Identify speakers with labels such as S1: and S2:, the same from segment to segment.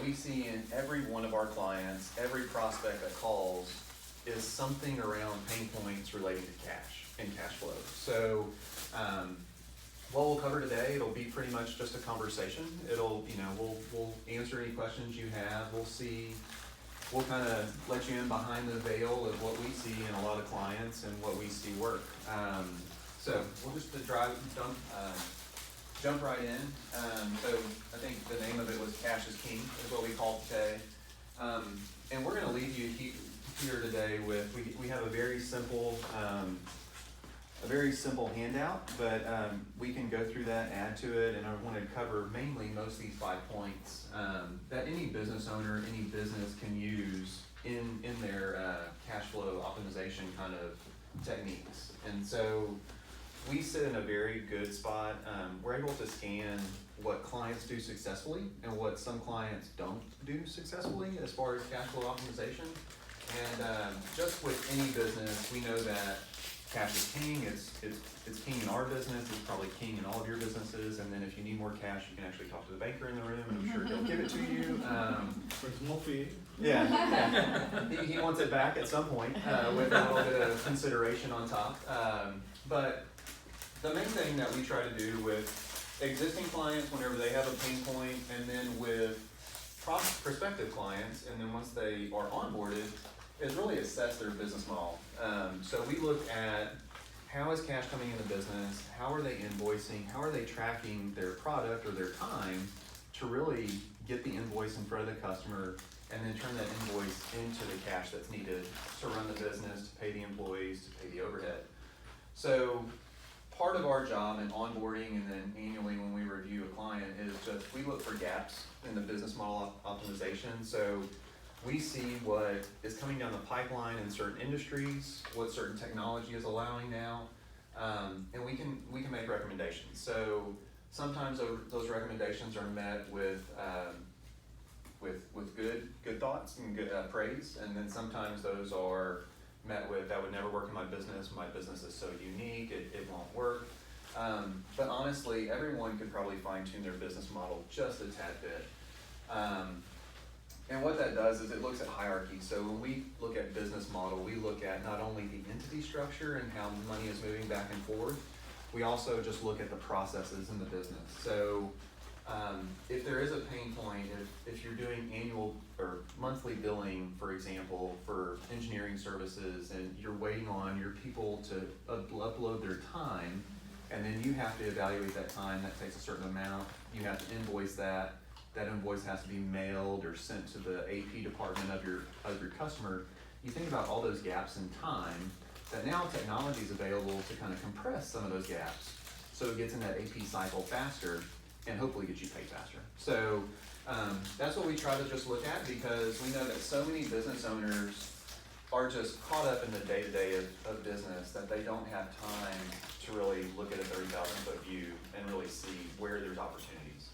S1: we see in every one of our clients, every prospect that calls, is something around pain points relating to cash and cash flow. So, what we'll cover today, it'll be pretty much just a conversation. It'll, we'll answer any questions you have. We'll kind of let you in behind the veil of what we see in a lot of clients and what we see work. So we'll just jump right in. So I think the name of it was Cash is King, is what we call it today. And we're going to leave you here today with, we have a very simple handout, but we can go through that, add to it, and I want to cover mainly most of these 5 points that any business owner, any business can use in their cash flow optimization kind of techniques. And so we sit in a very good spot. We're able to scan what clients do successfully and what some clients don't do successfully as far as cash flow optimization. And just with any business, we know that cash is king. It's king in our business. It's probably king in all of your businesses. And then if you need more cash, you can actually talk to the banker in the room, and I'm sure he'll give it to you.
S2: For a small fee.
S1: Yeah. He wants it back at some point with a little bit of consideration on top. But the main thing that we try to do with existing clients whenever they have a pain point, and then with prospective clients, and then once they are onboarded, is really assess their business model. So we look at how is cash coming into business, how are they invoicing, how are they tracking their product or their time to really get the invoice in front of the customer and then turn that invoice into the cash that's needed to run the business, to pay the employees, to pay the overhead. So part of our job in onboarding and then annually when we review a client is just we look for gaps in the business model optimization. So we see what is coming down the pipeline in certain industries, what certain technology is allowing now, and we can make recommendations. So sometimes those recommendations are met with good thoughts and good praise, and then sometimes those are met with, that would never work in my business is so unique, it won't work. But honestly, everyone could probably fine-tune their business model just a tad bit. And what that does is it looks at hierarchy. So when we look at business model, we look at not only the entity structure and how money is moving back and forth, we also just look at the processes in the business. So if there is a pain point, if you're doing annual or monthly billing, for example, for engineering services, and you're waiting on your people to upload their time, and then you have to evaluate that time, that takes a certain amount, you have to invoice that. That invoice has to be mailed or sent to the AP department of your customer. You think about all those gaps in time, that now technology is available to kind of compress some of those gaps so it gets in that AP cycle faster and hopefully get you paid faster. So that's what we try to just look at, because we know that so many business owners are just caught up in the day-to-day of business that they don't have time to really look at a 30,000-foot view and really see where there's opportunities.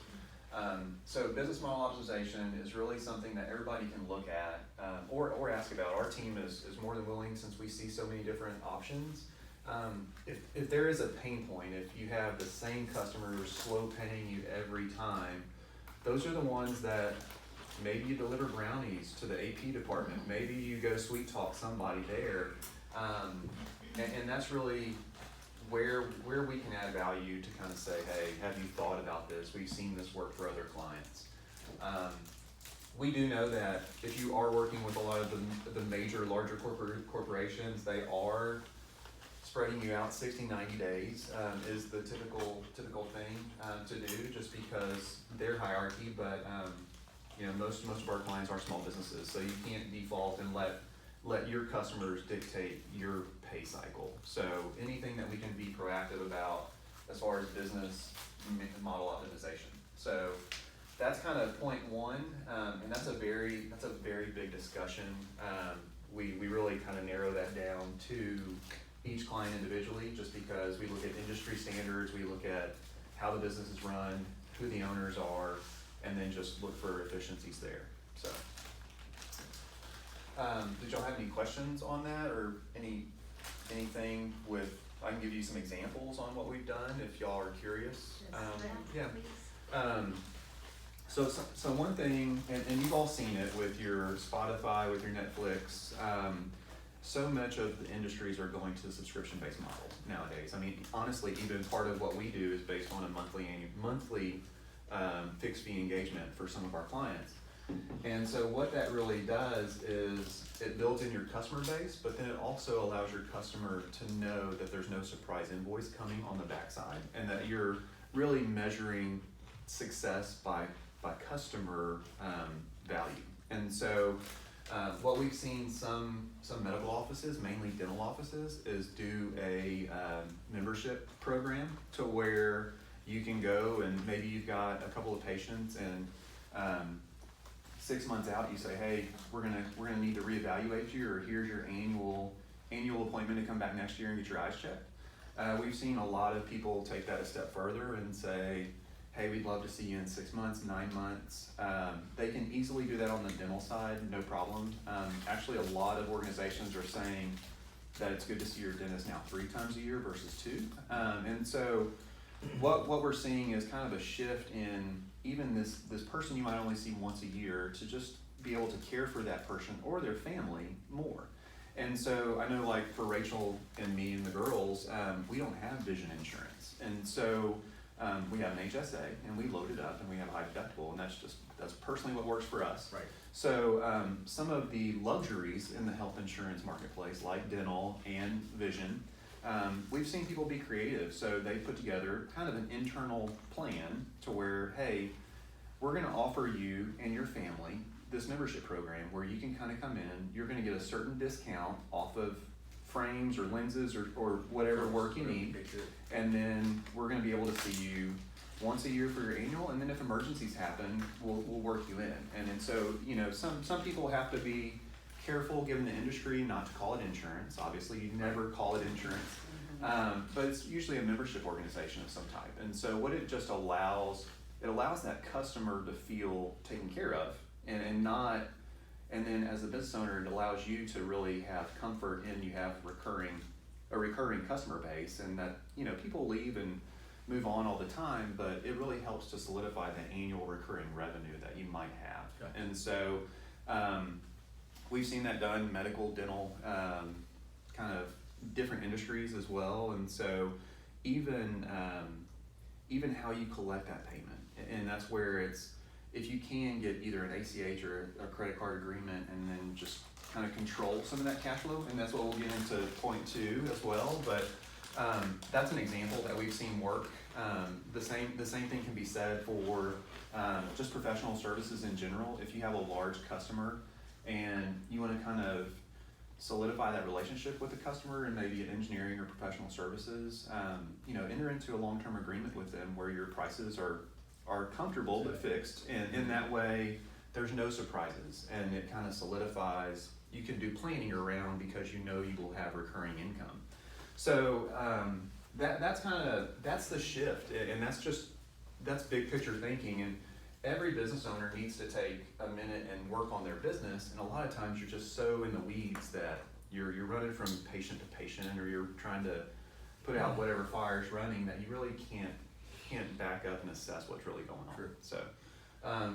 S1: So business model optimization is really something that everybody can look at or ask about. Our team is more than willing, since we see so many different options. If there is a pain point, if you have the same customers slow paying you every time, those are the ones that maybe you deliver brownies to the AP department. Maybe you go sweet talk somebody there. And that's really where we can add value to kind of say, hey, have you thought about this? We've seen this work for other clients. We do know that if you are working with a lot of the major, larger corporations, they are spreading you out 60, 90 days is the typical thing to do, just because their hierarchy. But most of our clients are small businesses, so you can't default and let your customers dictate your pay cycle. So anything that we can be proactive about as far as business model optimization. So that's kind of point one, and that's a very big discussion. We really kind of narrow that down to each client individually, just because we look at industry standards, we look at how the business is run, who the owners are, and then just look for efficiencies there. So did y'all have any questions on that, or anything with, I can give you some examples on what we've done if y'all are curious. Yeah. So one thing, and you've all seen it with your Spotify, with your Netflix, so much of the industries are going to the subscription-based model nowadays. I mean, honestly, even part of what we do is based on a monthly fixed fee engagement for some of our clients. And so what that really does is it builds in your customer base, but then it also allows your customer to know that there's no surprise invoice coming on the backside, and that you're really measuring success by customer value. And so what we've seen some medical offices, mainly dental offices, is do a membership program to where you can go and maybe you've got a couple of patients and 6 months out you say, hey, we're gonna need to reevaluate you, or here's your annual appointment to come back next year and get your eyes checked. We've seen a lot of people take that a step further and say, hey, we'd love to see you in 6 months, 9 months. They can easily do that on the dental side, no problem. Actually, a lot of organizations are saying that it's good to see your dentist now 3 times a year versus 2. And so what we're seeing is kind of a shift in even this person you might only see once a year to just be able to care for that person or their family more. And so I know, like for Rachel and me and the girls, we don't have vision insurance. And so we have an HSA and we load it up and we have a high deductible, and that's personally what works for us.
S3: Right.
S1: So some of the luxuries in the health insurance marketplace, like dental and vision, we've seen people be creative. So they put together kind of an internal plan to where, hey, we're gonna offer you and your family this membership program where you can kind of come in, you're gonna get a certain discount off of frames or lenses or whatever work you need. And then we're gonna be able to see you once a year for your annual, and then if emergencies happen, we'll work you in. And then so, you know, some people have to be careful given the industry not to call it insurance. Obviously, you never call it insurance. But it's usually a membership organization of some type. And so what it just allows, it allows that customer to feel taken care of and not, and then as a business owner, it allows you to really have comfort in you have a recurring customer base, and that, you know, people leave and move on all the time, but it really helps to solidify the annual recurring revenue that you might have.
S3: Okay.
S1: And so we've seen that done, medical, dental, kind of different industries as well. And so even how you collect that payment, and that's where it's, if you can get either an ACH or a credit card agreement and then just kind of control some of that cash flow, and that's what we'll get into point 2 as well. But that's an example that we've seen work. The same thing can be said for just professional services in general. If you have a large customer and you want to kind of solidify that relationship with the customer and maybe engineering or professional services, you know, enter into a long-term agreement with them where your prices are comfortable but fixed, and in that way there's no surprises, and it kind of solidifies, you can do planning around because you know you will have recurring income. So that's the shift, and that's big picture thinking. And every business owner needs to take a minute and work on their business, and a lot of times you're just so in the weeds that you're running from patient to patient, or you're trying to put out whatever fire's running that you really can't back up and assess what's really going on.
S3: Sure.
S1: So,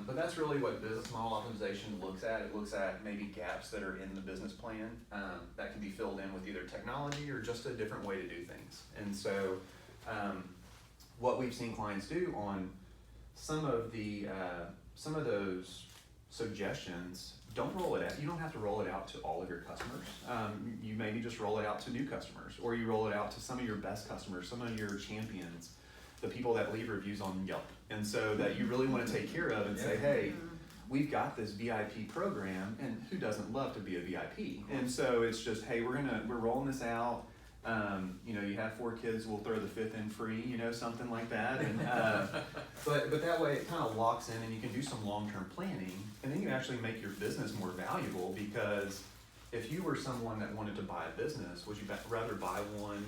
S1: but that's really what business model optimization looks at. It looks at maybe gaps that are in the business plan that can be filled in with either technology or just a different way to do things. And so, what we've seen clients do on some of those suggestions, don't roll it out. You don't have to roll it out to all of your customers. You maybe just roll it out to new customers, or you roll it out to some of your best customers, some of your champions, the people that leave reviews on Yelp, and so that you really want to take care of and say, hey, we've got this VIP program, and who doesn't love to be a VIP? And so it's just, hey, we're rolling this out. You know, you have 4 kids, we'll throw the 5th in free, you know, something like that. And but that way it kind of locks in, and you can do some long-term planning, and then you actually make your business more valuable. Because if you were someone that wanted to buy a business, would you rather buy one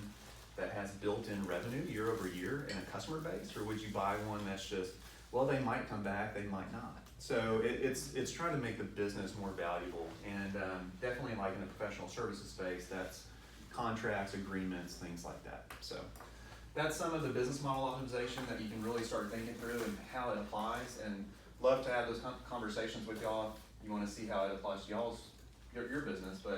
S1: that has built-in revenue year over year and a customer base, or would you buy one that's just, well, they might come back, they might not? So it's trying to make the business more valuable, and definitely like in the professional services space, that's contracts, agreements, things like that. So that's some of the business model optimization that you can really start thinking through and how it applies. And love to have those conversations with y'all. You wanna see how it applies to your business, but